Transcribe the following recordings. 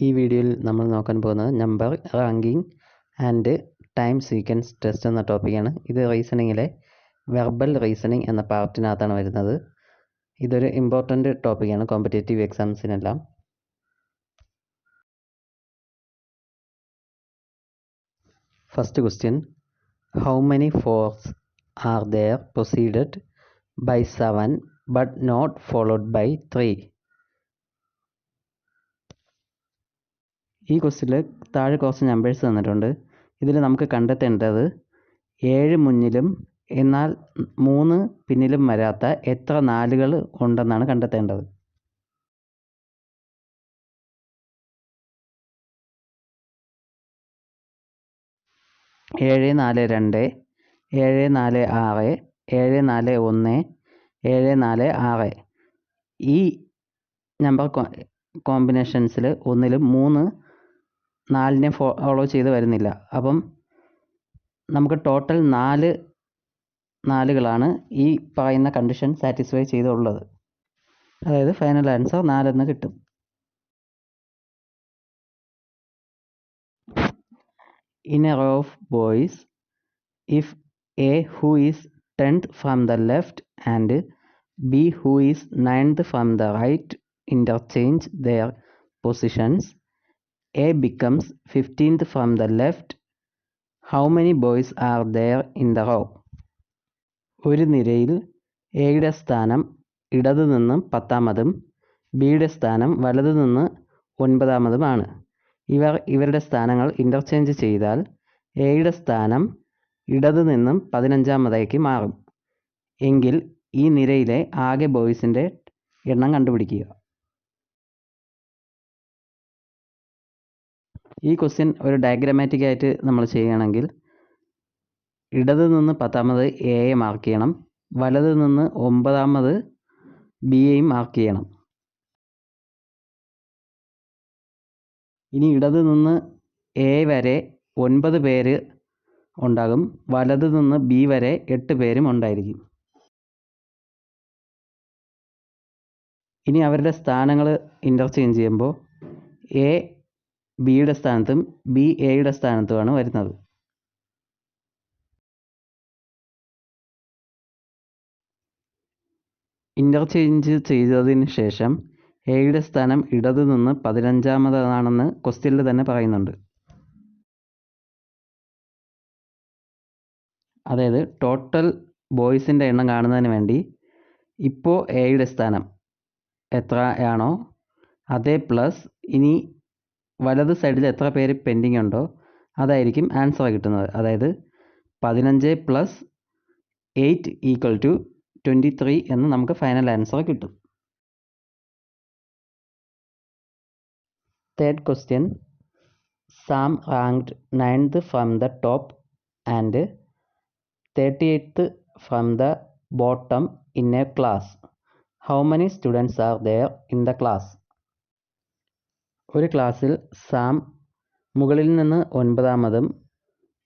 ഈ വീഡിയോയിൽ നമ്മൾ നോക്കാൻ പോകുന്നത് number ranking and time sequence test എന്ന ടോപ്പിക്കാണ്. ഇത് റീസണിങ്ങിലെ വെർബൽ റീസണിങ് എന്ന പാർട്ടിനകത്താണ് വരുന്നത്. ഇതൊരു ഇമ്പോർട്ടൻ്റ് ടോപ്പിക്കാണ് കോമ്പറ്റേറ്റീവ് എക്സാംസിനെല്ലാം. First question, how many fours are there proceeded by 7 but not followed by 3? ഈ ക്വസ്റ്റ്യനിൽ താഴെ കുറച്ച് നമ്പേഴ്സ് തന്നിട്ടുണ്ട്. ഇതിൽ നമുക്ക് കണ്ടെത്തേണ്ടത് 7 മുന്നിലും എന്നാൽ 3 പിന്നിലും വരാത്ത എത്ര 4കൾ ഉണ്ടെന്നാണ് കണ്ടെത്തേണ്ടത്. ഏഴ് 4 2, 7 4 6, 7 4 1, 7 4 6. ഈ നമ്പർ കോമ്പിനേഷൻസിൽ ഒന്നിലും 3 4നെ ഫോളോ ചെയ്ത് വരുന്നില്ല. അപ്പം നമുക്ക് ടോട്ടൽ 4 4കളാണ് ഈ പറയുന്ന കണ്ടീഷൻ സാറ്റിസ്ഫൈ ചെയ്തുള്ളത്. അതായത് ഫൈനൽ ആൻസർ 4 എന്ന് കിട്ടും. In a row of boys, if A who is 10th from the left and B who is 9th from the right interchange their positions, A becomes 15th from the left. How many boys are there in the row? ഒരു നിരയിൽ എയുടെ സ്ഥാനം ഇടതു നിന്ന് 10ാമതും ബിയുടെ സ്ഥാനം വലതു നിന്ന് 9ാമതുമാണ്. ഇവരുടെ സ്ഥാനങ്ങൾ ഇൻ്റർചേഞ്ച് ചെയ്താൽ എയുടെ സ്ഥാനം ഇടതു നിന്നും 15ാമതേക്ക് മാറും. എങ്കിൽ ഈ നിരയിലെ ആകെ ബോയ്സിൻ്റെ എണ്ണം കണ്ടുപിടിക്കുക. ഈ ക്വസ്റ്റ്യൻ ഒരു ഡയഗ്രാമാറ്റിക് ആയിട്ട് നമ്മൾ ചെയ്യുകയാണെങ്കിൽ ഇടതു നിന്ന് 10ാമത് എയെ മാർക്ക് ചെയ്യണം, വലതു നിന്ന് 9ാമത് ബിയെയും മാർക്ക് ചെയ്യണം. ഇനി ഇടതു നിന്ന് എ വരെ 9 പേര് ഉണ്ടാകും, വലതു നിന്ന് ബി വരെ 8 പേരും ഉണ്ടായിരിക്കും. ഇനി അവരുടെ സ്ഥാനങ്ങൾ ഇൻ്റർചേഞ്ച് ചെയ്യുമ്പോൾ എ ബിയുടെ സ്ഥാനത്തും ബി എയുടെ സ്ഥാനത്തുമാണ് വരുന്നത്. ഇൻ്റർചേഞ്ച് ചെയ്തതിന് ശേഷം എയുടെ സ്ഥാനം ഇടതു നിന്ന് 15ാമതാണെന്ന് ക്വസ്റ്റ്യനിൽ തന്നെ പറയുന്നുണ്ട്. അതായത് ടോട്ടൽ ബോയ്സിൻ്റെ എണ്ണം കാണുന്നതിന് വേണ്ടി ഇപ്പോൾ എയുടെ സ്ഥാനം എത്രയാണോ അതേ പ്ലസ് ഇനി വലത് സൈഡിൽ എത്ര പേര് പെൻഡിങ് ഉണ്ടോ അതായിരിക്കും ആൻസർ കിട്ടുന്നത്. അതായത് 15 + 8 = 23 എന്ന് നമുക്ക് ഫൈനൽ ആൻസർ കിട്ടും. Third question, Sam ranked 9th from the top and 38th from the bottom in a class. How many students are there in the class? ഒരു ക്ലാസ്സിൽ സാം മുകളിൽ നിന്ന് 9ാമതും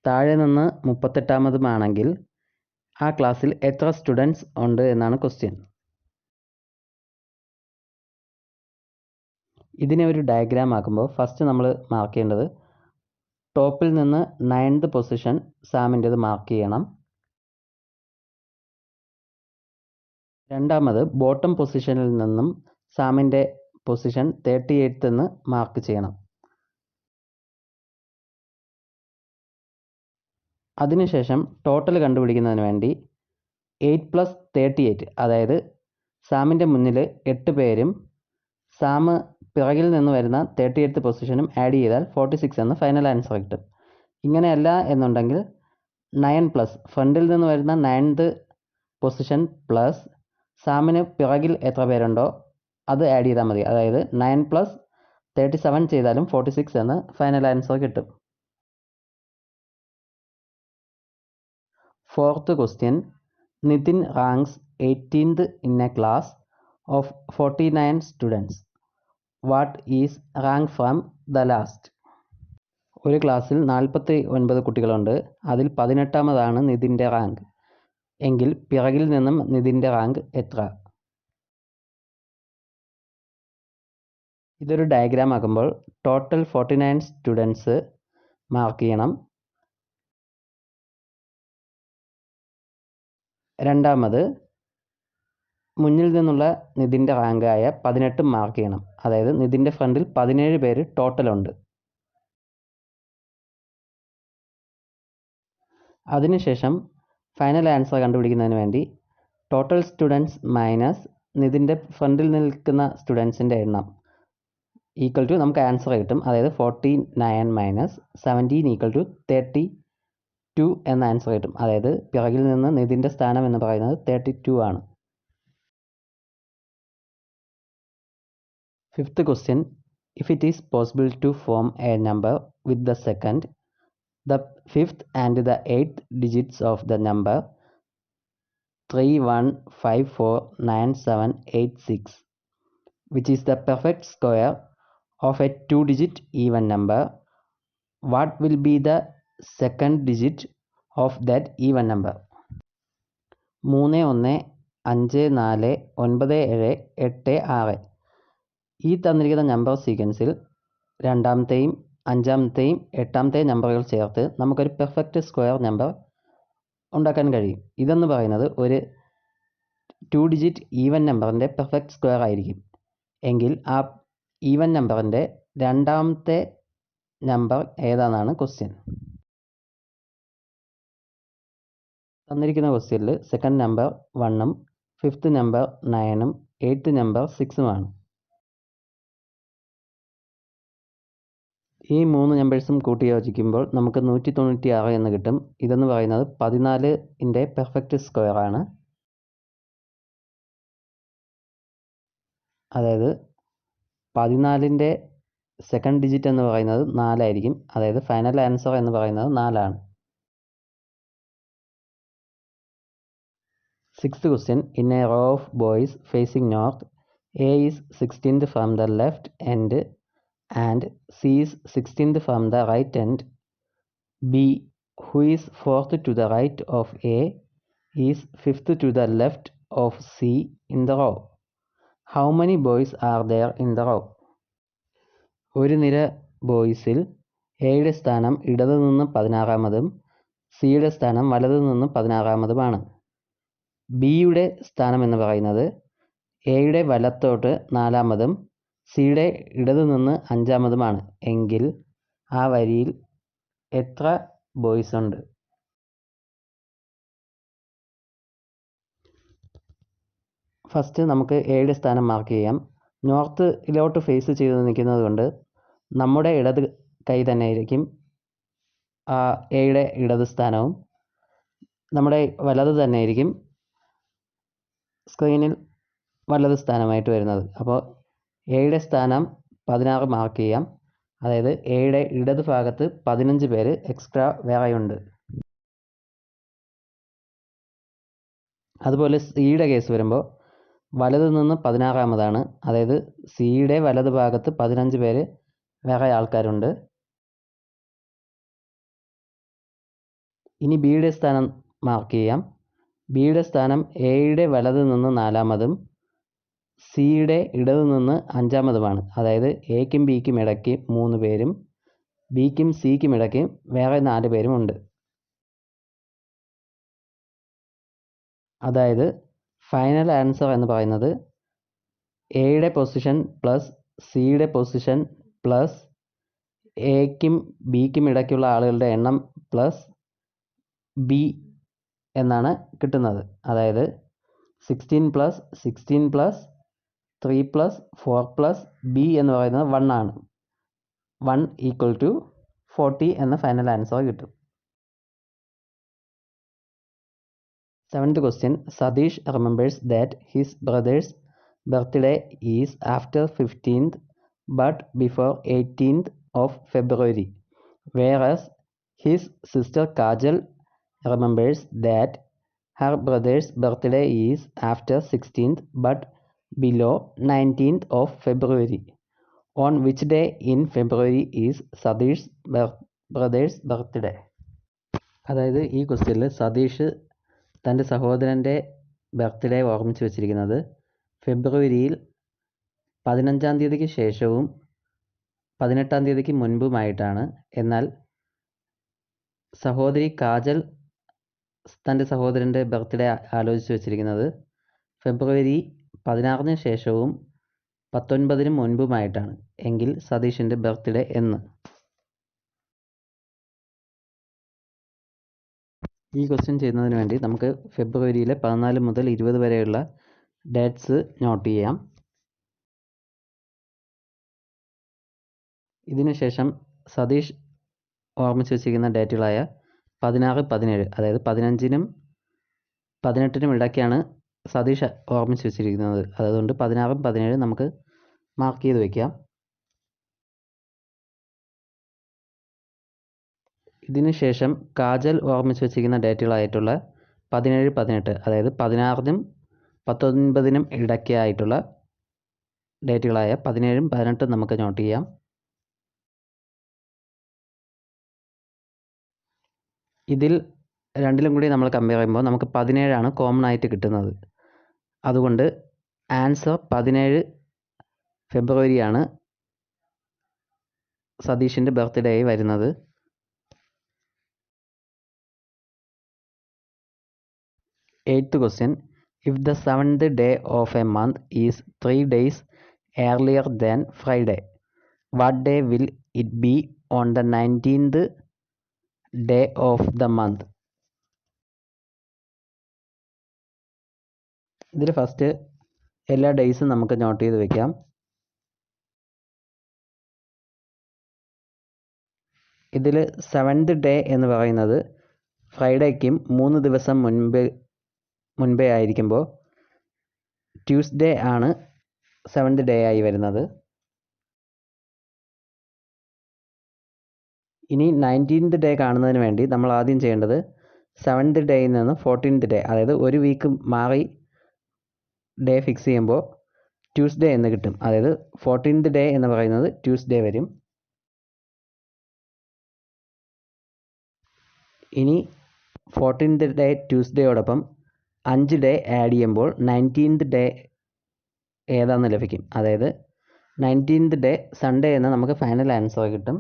താഴെ നിന്ന് 38ാമതുമാണെങ്കിൽ ആ ക്ലാസ്സിൽ എത്ര സ്റ്റുഡൻസ് ഉണ്ട് എന്നാണ് ക്വസ്റ്റ്യൻ. ഇതിനെ ഒരു ഡയഗ്രാം ആക്കുമ്പോൾ ഫസ്റ്റ് നമ്മൾ മാർക്ക് ചെയ്യേണ്ടത് ടോപ്പിൽ നിന്ന് 9th പൊസിഷൻ സാമിൻ്റേത് മാർക്ക് ചെയ്യണം. രണ്ടാമത് ബോട്ടം പൊസിഷനിൽ നിന്നും സാമിൻ്റെ പൊസിഷൻ 38th എന്ന് മാർക്ക് ചെയ്യണം. അതിനുശേഷം ടോട്ടൽ കണ്ടുപിടിക്കുന്നതിന് വേണ്ടി 8 + 38, അതായത് സാമിൻ്റെ മുന്നിൽ 8 പേരും സാം പിറകിൽ നിന്ന് വരുന്ന 38th പൊസിഷനും ആഡ് ചെയ്താൽ 46 എന്ന് ഫൈനൽ ആൻസർ കിട്ടും. ഇങ്ങനെയല്ല എന്നുണ്ടെങ്കിൽ 9+ ഫ്രണ്ടിൽ നിന്ന് വരുന്ന 9th പൊസിഷൻ പ്ലസ് സാമിന് പിറകിൽ എത്ര പേരുണ്ടോ അത് ആഡ് ചെയ്താൽ മതി. അതായത് 9 + 37 ചെയ്താലും 46 എന്ന് ഫൈനൽ ആൻസർ കിട്ടും. Fourth question, Nithin ranks 18th in a class of 49 students. What is rank from the last? ഒരു ക്ലാസ്സിൽ 49 കുട്ടികളുണ്ട്, അതിൽ 18ാമതാണ് നിതിൻ്റെ റാങ്ക്. എങ്കിൽ പിറകിൽ നിന്നും നിതിൻ്റെ റാങ്ക് എത്ര? ഇതൊരു ഡയഗ്രാം ആക്കുമ്പോൾ ടോട്ടൽ 49 സ്റ്റുഡൻസ് മാർക്ക് ചെയ്യണം. രണ്ടാമത് മുന്നിൽ നിന്നുള്ള നിതിൻ്റെ റാങ്കായ 18 മാർക്ക് ചെയ്യണം. അതായത് നിതിൻ്റെ ഫ്രണ്ടിൽ 17 പേര് ടോട്ടലുണ്ട്. അതിനുശേഷം ഫൈനൽ ആൻസർ കണ്ടുപിടിക്കുന്നതിന് വേണ്ടി ടോട്ടൽ സ്റ്റുഡൻസ് മൈനസ് നിതിൻ്റെ ഫ്രണ്ടിൽ നിൽക്കുന്ന സ്റ്റുഡൻസിൻ്റെ എണ്ണം ഈക്വൽ ടു നമുക്ക് ആൻസർ കിട്ടും. അതായത് 49 മൈനസ് 17 ഈക്വൽ ടു 32 എന്ന ആൻസർ കിട്ടും. അതായത് പിറകിൽ നിന്ന് നിതിൻ്റെ സ്ഥാനം എന്ന് പറയുന്നത് 32 ആണ്. Fifth question, if it is possible to form a number with the second, the fifth and the eighth digits of the number 31549786, which is the perfect square of a two-digit even number, what will be the second digit of that even number? 3 1 5 4 9 7 8 6. ഈ തന്നിരിക്കുന്ന number സീക്വൻസിൽ രണ്ടാമത്തെയും അഞ്ചാമത്തെയും എട്ടാമത്തെയും നമ്പറുകൾ ചേർത്ത് നമുക്കൊരു perfect square number ഉണ്ടാക്കാൻ കഴിയും. ഇതെന്ന് പറയുന്നത് ഒരു 2 ഡിജിറ്റ് ഈവൻ നമ്പറിൻ്റെ പെർഫെക്റ്റ് സ്ക്വയർ ആയിരിക്കും. എങ്കിൽ ആ ഈവൻ നമ്പറിൻ്റെ രണ്ടാമത്തെ നമ്പർ ഏതാണെന്നാണ് ക്വസ്റ്റ്യൻ. തന്നിരിക്കുന്ന ക്വസ്റ്റ്യനിൽ സെക്കൻഡ് നമ്പർ 1ഉം ഫിഫ്ത്ത് നമ്പർ 9ഉം എയ്ത്ത് നമ്പർ 6ഉമാണ്. ഈ 3 നമ്പേഴ്സും കൂട്ടി യോജിക്കുമ്പോൾ നമുക്ക് 196 എന്ന് കിട്ടും. ഇതെന്ന് പറയുന്നത് 14ൻ്റെ പെർഫെക്റ്റ് സ്ക്വയർ ആണ്. അതായത് 14ൻ്റെ സെക്കൻഡ് ഡിജിറ്റ് എന്ന് പറയുന്നത് 4 ആയിരിക്കും. അതായത് ഫൈനൽ ആൻസർ എന്ന് പറയുന്നത് 4 ആണ്. Sixth question, in a row of boys facing north, A is 16th from the left end and C is 16th from the right end. B, who is fourth to the right of A, is fifth to the left of C in the row. How many boys are there in the row? ഒരു നിര ബോയ്സിൽ എയുടെ സ്ഥാനം ഇടതു നിന്ന് 16ാമതും സിയുടെ സ്ഥാനം വലതു നിന്ന് 16ാമതുമാണ്. ബിയുടെ സ്ഥാനം എന്ന് പറയുന്നത് എയുടെ വലത്തോട്ട് 4ാമതും സിയുടെ ഇടതു നിന്ന് 5ാമതുമാണ്. എങ്കിൽ ആ വരിയിൽ എത്ര ബോയ്സ് ഉണ്ട്? ഫസ്റ്റ് നമുക്ക് എയുടെ സ്ഥാനം മാർക്ക് ചെയ്യാം. നോർത്തിലോട്ട് ഫേസ് ചെയ്ത് നിൽക്കുന്നത് കൊണ്ട് നമ്മുടെ ഇടത് കൈ തന്നെ ആയിരിക്കും എയുടെ ഇടത് സ്ഥാനവും, നമ്മുടെ വലത് തന്നെ ആയിരിക്കും സ്ക്രീനിൽ വലത് സ്ഥാനമായിട്ട് വരുന്നത്. അപ്പോൾ എയുടെ സ്ഥാനം 16 മാർക്ക് ചെയ്യാം. അതായത് എയുടെ ഇടത് ഭാഗത്ത് 15 പേര് എക്സ്ട്രാ വേറെയുണ്ട്. അതുപോലെ സിയുടെ കേസ് വരുമ്പോൾ വലത് നിന്ന് 16ാമതാണ്. അതായത് സിയുടെ വലത് ഭാഗത്ത് 15 പേര് വേറെ ആൾക്കാരുണ്ട്. ഇനി ബിയുടെ സ്ഥാനം മാർക്ക് ചെയ്യാം. ബിയുടെ സ്ഥാനം എയുടെ വലത് നിന്ന് 4ാമതും സിയുടെ ഇടത് നിന്ന് 5ാമതുമാണ്. അതായത് എക്കും ബിക്കും ഇടയ്ക്ക് 3 പേരും ബിക്കും സിക്കും ഇടയ്ക്ക് വേറെ 4 പേരും ഉണ്ട്. അതായത് ഫൈനൽ ആൻസർ എന്ന് പറയുന്നത് എയുടെ പൊസിഷൻ പ്ലസ് സിയുടെ പൊസിഷൻ പ്ലസ് എക്കും ബിക്കും ഇടയ്ക്കുള്ള ആളുകളുടെ എണ്ണം പ്ലസ് ബി എന്നാണ് കിട്ടുന്നത്. അതായത് 16 plus 16 plus 3 plus 4 plus B എന്ന് പറയുന്നത് 1 ആണ്. 1 ഈക്വൽ ടു 40 എന്ന ഫൈനൽ ആൻസർ കിട്ടും. Seventh question, Sadish remembers that his brother's birthday is after 15th but before 18th of February, whereas his sister Kajal remembers that her brother's birthday is after 16th but below 19th of February. On which day in February is Sadish's brother's birthday? അതായത് ഈ ക്വസ്റ്റ്യനിൽ സതീഷ് തൻ്റെ സഹോദരൻ്റെ birthday ഓർമ്മിച്ച് വെച്ചിരിക്കുന്നത് ഫെബ്രുവരിയിൽ 15-ാം തീയതിക്ക് ശേഷവും 18-ാം തീയതിക്ക് മുൻപുമായിട്ടാണ്. എന്നാൽ സഹോദരി കാജൽ തൻ്റെ സഹോദരൻ്റെ ബർത്ത്ഡേ ആലോചിച്ച് വെച്ചിരിക്കുന്നത് ഫെബ്രുവരി 16-ന് ശേഷവും 19-നും മുൻപുമായിട്ടാണ്. എങ്കിൽ സതീഷിൻ്റെ ബർത്ത്ഡേ എന്ന്? ഈ ക്വസ്റ്റ്യൻ ചെയ്യുന്നതിന് വേണ്ടി നമുക്ക് ഫെബ്രുവരിയിലെ 14 മുതൽ 20 വരെയുള്ള ഡേറ്റ്സ് നോട്ട് ചെയ്യാം. ഇതിനുശേഷം സതീഷ് ഓർമ്മിച്ച് വെച്ചിരിക്കുന്ന ഡേറ്റുകളായ 16, 17, അതായത് 15-നും 18-നും ഇടയ്ക്കാണ് സതീഷ് ഓർമ്മിച്ച് വെച്ചിരിക്കുന്നത്. അതുകൊണ്ട് 16ഉം 17ഉം നമുക്ക് മാർക്ക് ചെയ്ത് വയ്ക്കാം. ഇതിനുശേഷം കാജൽ ഓർമ്മിച്ച് വെച്ചിരിക്കുന്ന ഡേറ്റുകളായിട്ടുള്ള 17, 18, അതായത് 16-നും 19-നും ഇടയ്ക്കായിട്ടുള്ള ഡേറ്റുകളായ 17ഉം 18ഉം നമുക്ക് നോട്ട് ചെയ്യാം. ഇതിൽ രണ്ടിലും കൂടി നമ്മൾ കമ്പയർ ചെയ്യുമ്പോൾ നമുക്ക് 17ആണ് കോമൺ ആയിട്ട് കിട്ടുന്നത്. അതുകൊണ്ട് ആൻസർ 17 ഫെബ്രുവരിയാണ് സതീഷിൻ്റെ ബർത്ത്ഡേ ആയി വരുന്നത്. Eighth question. If the 7th day of a month is 3 days earlier than Friday, what day will it be on the 19th day of the month? ഇതിൽ ഫസ്റ്റ് എല്ലാ ഡേയ്സും നമുക്ക് നോട്ട് ചെയ്ത് വെക്കാം. ഇതിൽ 7th ഡേ എന്ന് പറയുന്നത് ഫ്രൈഡേക്കും 3 ദിവസം മുൻപേ ആയിരിക്കുമ്പോൾ ട്യൂസ്ഡേ ആണ് 7th ഡേ ആയി വരുന്നത്. ഇനി 19th ഡേ കാണുന്നതിന് വേണ്ടി നമ്മൾ ആദ്യം ചെയ്യേണ്ടത് 7th ഡേയിൽ നിന്ന് 14th ഡേ, അതായത് ഒരു വീക്ക് മാറി ഡേ ഫിക്സ് ചെയ്യുമ്പോൾ ട്യൂസ്ഡേ എന്ന് കിട്ടും. അതായത് 14th ഡേ എന്ന് പറയുന്നത് ട്യൂസ്ഡേ വരും. ഇനി 14th ഡേ ട്യൂസ്ഡേയോടൊപ്പം 5 ഡേ ആഡ് ചെയ്യുമ്പോൾ 19th ഡേ ഏതാണെന്ന് ലഭിക്കും. അതായത് 19th ഡേ സൺഡേ എന്ന് നമുക്ക് ഫൈനൽ ആൻസർ കിട്ടും.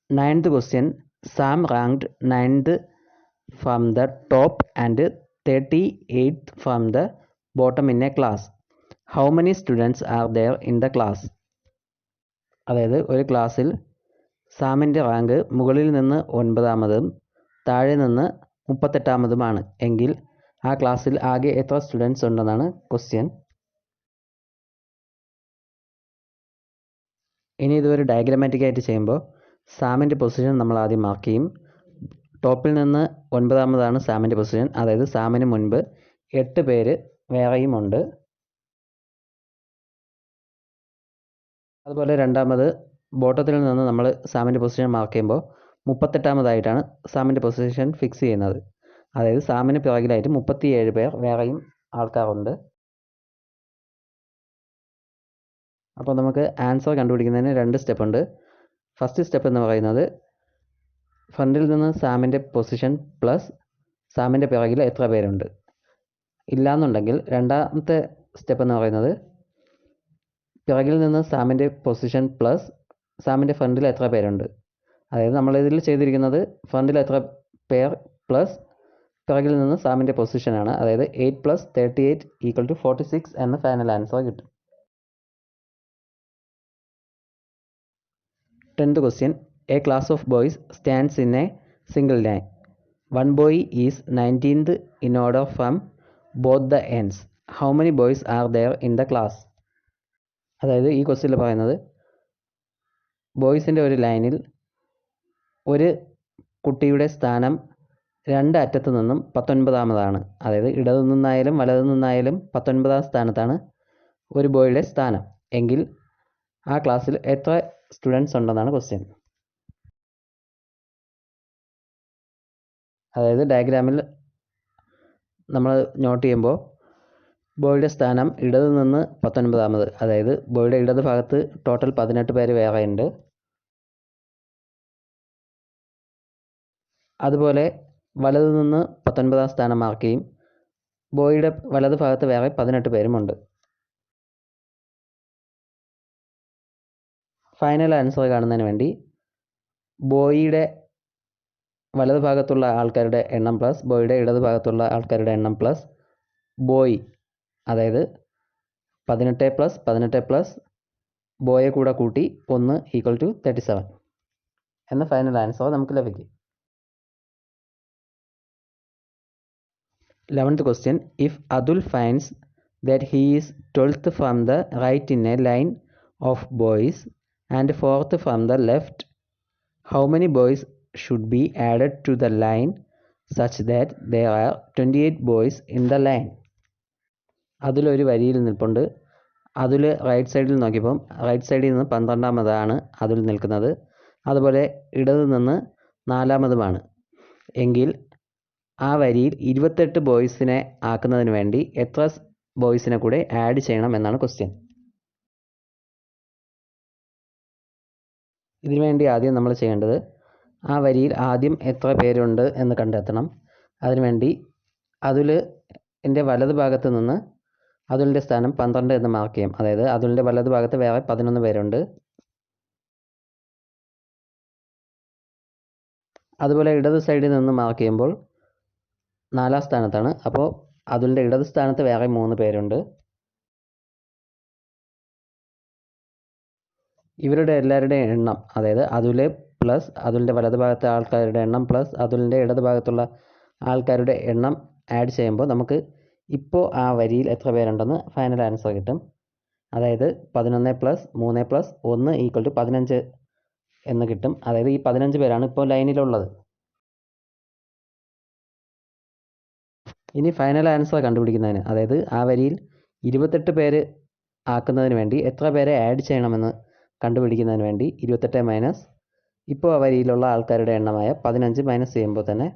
9th question. Sam ranked 9th from the top and 38th from the bottom in a class. How many students are there in the class? അതായത് ഒരു ക്ലാസ്സിൽ സാമിൻ്റെ rank മുകളിൽ നിന്ന് 9-മതും താഴെ നിന്ന് 38-മതുമാണ്. എങ്കിൽ ആ ക്ലാസ്സിൽ ആകെ എത്ര സ്റ്റുഡൻസ് ഉണ്ടെന്നാണ് ക്വസ്റ്റ്യൻ. ഇനി ഇതൊരു ഡയഗ്രാമാറ്റിക് ആയിട്ട് ചെയ്യുമ്പോൾ സാമിൻ്റെ പൊസിഷൻ നമ്മൾ ആദ്യം മാർക്ക് ചെയ്യും. ടോപ്പിൽ നിന്ന് 9-മതാണ് സാമിൻ്റെ പൊസിഷൻ. അതായത് സാമിന് മുൻപ് 8 പേര് വേറെയും ഉണ്ട്. അതുപോലെ രണ്ടാമത് ബോട്ടത്തിൽ നിന്ന് നമ്മൾ സാമിൻ്റെ പൊസിഷൻ മാർക്ക് ചെയ്യുമ്പോൾ 38-മതായിട്ടാണ് സാമിൻ്റെ പൊസിഷൻ ഫിക്സ് ചെയ്യുന്നത്. അതായത് സാമിന് പിറകിലായിട്ട് 37 പേർ വേറെയും ആൾക്കാരുണ്ട്. അപ്പോൾ നമുക്ക് ആൻസർ കണ്ടുപിടിക്കുന്നതിന് 2 സ്റ്റെപ്പ് ഉണ്ട്. ഫസ്റ്റ് സ്റ്റെപ്പ് എന്ന് പറയുന്നത് ഫ്രണ്ടിൽ നിന്ന് സാമിൻ്റെ പൊസിഷൻ പ്ലസ് സാമിൻ്റെ പിറകിൽ എത്ര പേരുണ്ട്. ഇല്ലയെന്നുണ്ടെങ്കിൽ രണ്ടാമത്തെ സ്റ്റെപ്പ് എന്ന് പറയുന്നത് പിറകിൽ നിന്ന് സാമിൻ്റെ പൊസിഷൻ പ്ലസ് സാമിൻ്റെ ഫ്രണ്ടിൽ എത്ര പേരുണ്ട്. അതായത് നമ്മളിതിൽ ചെയ്തിരിക്കുന്നത് ഫ്രണ്ടിൽ എത്ര പേർ പ്ലസ് പിറകിൽ നിന്ന് സാമിൻ്റെ പൊസിഷനാണ്. അതായത് 8 + 38 = 46 എന്ന ഫൈനൽ ആൻസർ കിട്ടും. 10th question. A class of boys stands in a single line. One boy is 19th in order from both the ends. How many boys are there in the class? അതായത് ഈ ക്വസ്റ്റ്യനിൽ പറയുന്നത് ബോയ്സിൻ്റെ ഒരു ലൈനിൽ ഒരു കുട്ടിയുടെ സ്ഥാനം 2 അറ്റത്തു നിന്നും 19-മതാണ്. അതായത് ഇടതു നിന്നായാലും വലതു നിന്നായാലും 19-ാം സ്ഥാനത്താണ് ഒരു ബോയുടെ സ്ഥാനം. എങ്കിൽ ആ ക്ലാസ്സിൽ എത്ര സ്റ്റുഡൻസ് ഉണ്ടെന്നാണ് ക്വസ്റ്റ്യൻ. അതായത് ഡയഗ്രാമിൽ നമ്മൾ നോട്ട് ചെയ്യുമ്പോൾ ബോയുടെ സ്ഥാനം ഇടതു നിന്ന് 19-മത്, അതായത് ബോയുടെ ഇടത് ഭാഗത്ത് ടോട്ടൽ 18 പേര് വേറെ ഉണ്ട്. അതുപോലെ വലതു നിന്ന് 19-ാം സ്ഥാനം മാർക്ക് ചെയ്യും. ബോയിയുടെ വലത് ഭാഗത്ത് വേറെ 18 പേരുമുണ്ട്. ഫൈനൽ ആൻസർ കാണുന്നതിന് വേണ്ടി ബോയിയുടെ വലത് ഭാഗത്തുള്ള ആൾക്കാരുടെ എണ്ണം പ്ലസ് ബോയിയുടെ ഇടത് ഭാഗത്തുള്ള ആൾക്കാരുടെ എണ്ണം പ്ലസ് ബോയ്, അതായത് 18 പ്ലസ് ബോയെ കൂടെ കൂട്ടി 1 = 37 എന്ന ഫൈനൽ ആൻസർ നമുക്ക് ലഭിക്കും. 11th question. If Adul finds that he is 12th from the right in a line of boys and 4th from the left, how many boys should be added to the line such that there are 28 boys in the line? അതിലൊരു വരിയിൽ നിൽപ്പുണ്ട്. അതിൽ right സൈഡിൽ നോക്കിയപ്പം right സൈഡിൽ നിന്ന് 12ാമതാണ് അതിൽ നിൽക്കുന്നത്, അതുപോലെ ഇടതു നിന്ന് 4ാമതുമാണ്. എങ്കിൽ ആ വരിയിൽ 28 ബോയ്സിനെ ആക്കുന്നതിന് വേണ്ടി എത്ര ബോയ്സിനെ കൂടെ ആഡ് ചെയ്യണം എന്നാണ് ക്വസ്റ്റ്യൻ. ഇതിനുവേണ്ടി ആദ്യം നമ്മൾ ചെയ്യേണ്ടത് ആ വരിയിൽ ആദ്യം എത്ര പേരുണ്ട് എന്ന് കണ്ടെത്തണം. അതിനുവേണ്ടി അതുലിൻ്റെ വലത് ഭാഗത്ത് നിന്ന് അതുലിൻ്റെ സ്ഥാനം 12 എന്ന് മാർക്ക് ചെയ്യും. അതായത് അതുലിൻ്റെ വലത് ഭാഗത്ത് വേറെ 11 പേരുണ്ട്. അതുപോലെ ഇടത് സൈഡിൽ നിന്ന് മാർക്ക് ചെയ്യുമ്പോൾ 4ാം സ്ഥാനത്താണ്. അപ്പോൾ അതുലിൻ്റെ ഇടത് സ്ഥാനത്ത് വേറെ 3 പേരുണ്ട്. ഇവരുടെ എല്ലാവരുടെയും എണ്ണം, അതായത് അതുലെ പ്ലസ് അതുലിൻ്റെ വലത് ഭാഗത്തെ ആൾക്കാരുടെ എണ്ണം പ്ലസ് അതുലിൻ്റെ ഇടത് ഭാഗത്തുള്ള ആൾക്കാരുടെ എണ്ണം ആഡ് ചെയ്യുമ്പോൾ നമുക്ക് ഇപ്പോൾ ആ വരിയിൽ എത്ര പേരുണ്ടെന്ന് ഫൈനൽ ആൻസർ കിട്ടും. അതായത് 11 + 3 + 1 = 15 എന്ന് കിട്ടും. അതായത് ഈ 15 പേരാണ് ഇപ്പോൾ ലൈനിലുള്ളത്. ഇനി ഫൈനൽ ആൻസർ കണ്ടുപിടിക്കുന്നതിന്, അതായത് ആ വരിയിൽ 28 പേര് ആക്കുന്നതിന് വേണ്ടി എത്ര പേരെ ആഡ് ചെയ്യണമെന്ന് കണ്ടുപിടിക്കുന്നതിന് വേണ്ടി 28 - ഇപ്പോൾ ആ വരിയിലുള്ള ആൾക്കാരുടെ എണ്ണമായ 15 മൈനസ് ചെയ്യുമ്പോൾ തന്നെ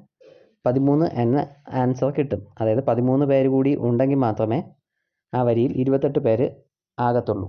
13 എന്ന ആൻസർ കിട്ടും. അതായത് 13 പേര് കൂടി ഉണ്ടെങ്കിൽ മാത്രമേ ആ വരിയിൽ 28 പേര് ആകത്തുള്ളൂ.